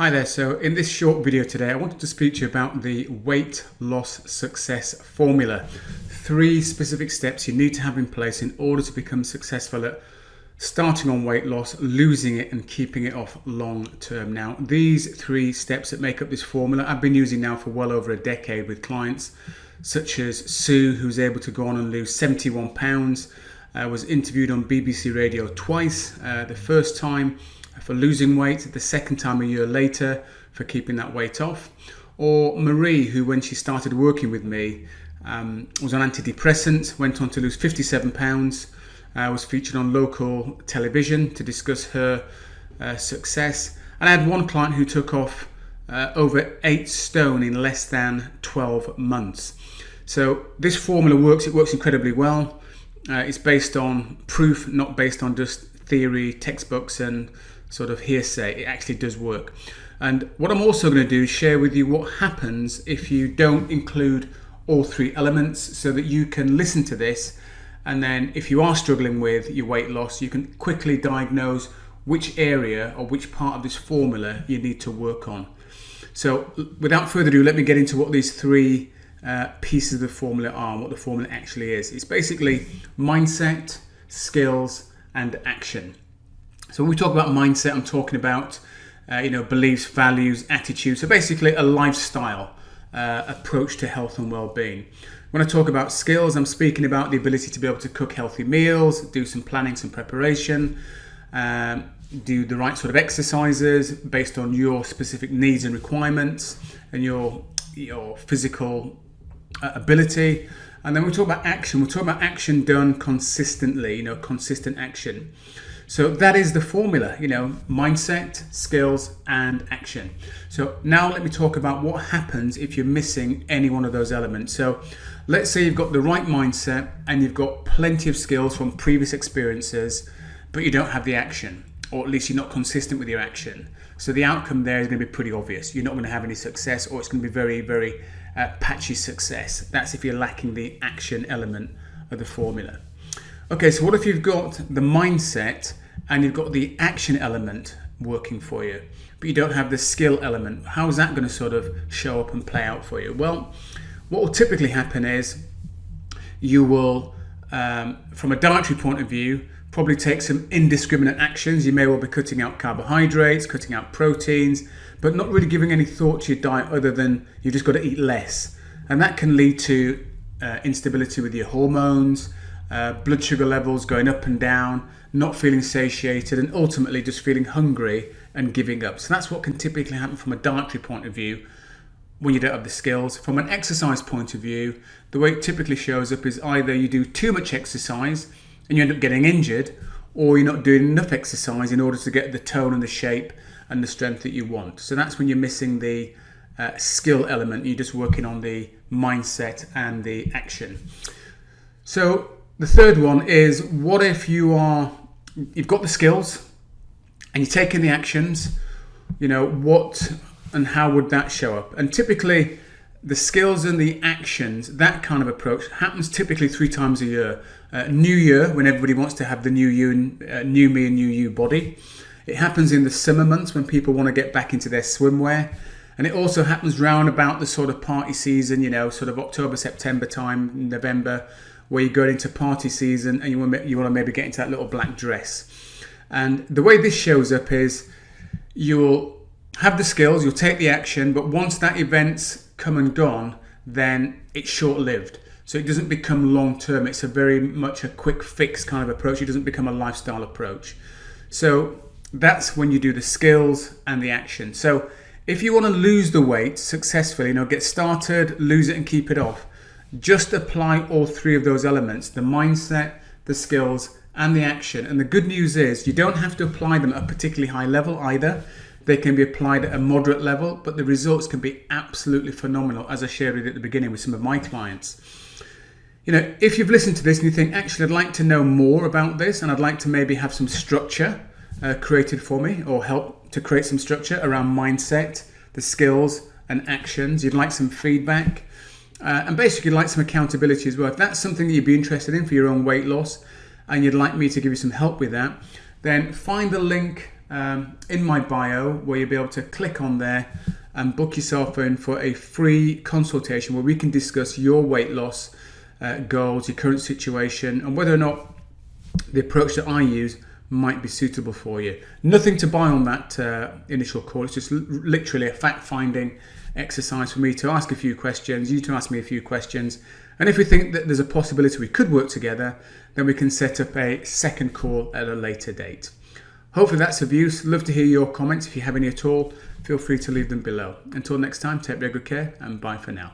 Hi there, so in this short video today I wanted to speak to you about the weight loss success formula. 3 specific steps you need to have in place in order to become successful at starting on weight loss, losing it and keeping it off long term. Now these 3 steps that make up this formula I've been using now for well over a decade with clients such as Sue, who's able to go on and lose 71 pounds. Was interviewed on BBC Radio twice, the first time for losing weight, the second time a year later for keeping that weight off. Or Marie, who when she started working with me was on antidepressants, went on to lose 57 pounds, was featured on local television to discuss her success. And I had one client who took off over 8 stone in less than 12 months. So this formula works, it works incredibly well. It's based on proof, not based on just theory, textbooks and sort of hearsay. It actually does work. And what I'm also going to do is share with you what happens if you don't include all 3 elements, so that you can listen to this, and then if you are struggling with your weight loss, you can quickly diagnose which area or which part of this formula you need to work on. So without further ado, let me get into what these 3 pieces of the formula are and what the formula actually is. It's basically mindset, skills and action. So when we talk about mindset, I'm talking about beliefs, values, attitudes. So basically a lifestyle approach to health and well-being. When I talk about skills, I'm speaking about the ability to be able to cook healthy meals, do some planning, some preparation, do the right sort of exercises based on your specific needs and requirements and your physical ability. And then we talk about action. We'll talk about action done consistently, consistent action. So that is the formula, mindset, skills and action. So now let me talk about what happens if you're missing any one of those elements. So let's say you've got the right mindset and you've got plenty of skills from previous experiences, but you don't have the action, or at least you're not consistent with your action. So the outcome there is going to be pretty obvious. You're not going to have any success, or it's going to be very, very patchy success. That's if you're lacking the action element of the formula. Okay, so what if you've got the mindset and you've got the action element working for you, but you don't have the skill element? How is that going to sort of show up and play out for you? Well, what will typically happen is you will, from a dietary point of view, probably take some indiscriminate actions. You may well be cutting out carbohydrates, cutting out proteins, but not really giving any thought to your diet other than you've just got to eat less. And that can lead to instability with your hormones, blood sugar levels going up and down, not feeling satiated, and ultimately just feeling hungry and giving up. So that's what can typically happen from a dietary point of view when you don't have the skills. From an exercise point of view, the way it typically shows up is either you do too much exercise and you end up getting injured, or you're not doing enough exercise in order to get the tone and the shape and the strength that you want. So that's when you're missing the skill element. You're just working on the mindset and the action. So the third one is, what if you've got the skills and you're taking the actions, what and how would that show up? And typically the skills and the actions, that kind of approach happens typically 3 times a year. New Year, when everybody wants to have the new you, new me and new you body. It happens in the summer months when people want to get back into their swimwear. And it also happens round about the sort of party season, sort of October, September time, November, where you're going into party season and you want to maybe get into that little black dress. And the way this shows up is you'll have the skills, you'll take the action, but once that event's come and gone, then it's short-lived. So it doesn't become long-term. It's a very much a quick fix kind of approach. It doesn't become a lifestyle approach. So that's when you do the skills and the action. So if you want to lose the weight successfully, get started, lose it and keep it off, just apply all 3 of those elements, the mindset, the skills and the action. And the good news is you don't have to apply them at a particularly high level either. They can be applied at a moderate level, but the results can be absolutely phenomenal, as I shared with you at the beginning with some of my clients. If you've listened to this and you think, actually, I'd like to know more about this and I'd like to maybe have some structure created for me, or help to create some structure around mindset, the skills and actions, you'd like some feedback, and basically like some accountability as well. If that's something that you'd be interested in for your own weight loss and you'd like me to give you some help with that, then find the link in my bio, where you'll be able to click on there and book yourself in for a free consultation where we can discuss your weight loss goals, your current situation, and whether or not the approach that I use might be suitable for you. Nothing to buy on that initial call. It's just literally a fact-finding exercise for me to ask a few questions, you to ask me a few questions, and if we think that there's a possibility we could work together, then we can set up a second call at a later date. Hopefully that's of use. Love to hear your comments. If you have any at all, feel free to leave them below. Until next time, take very good care and bye for now.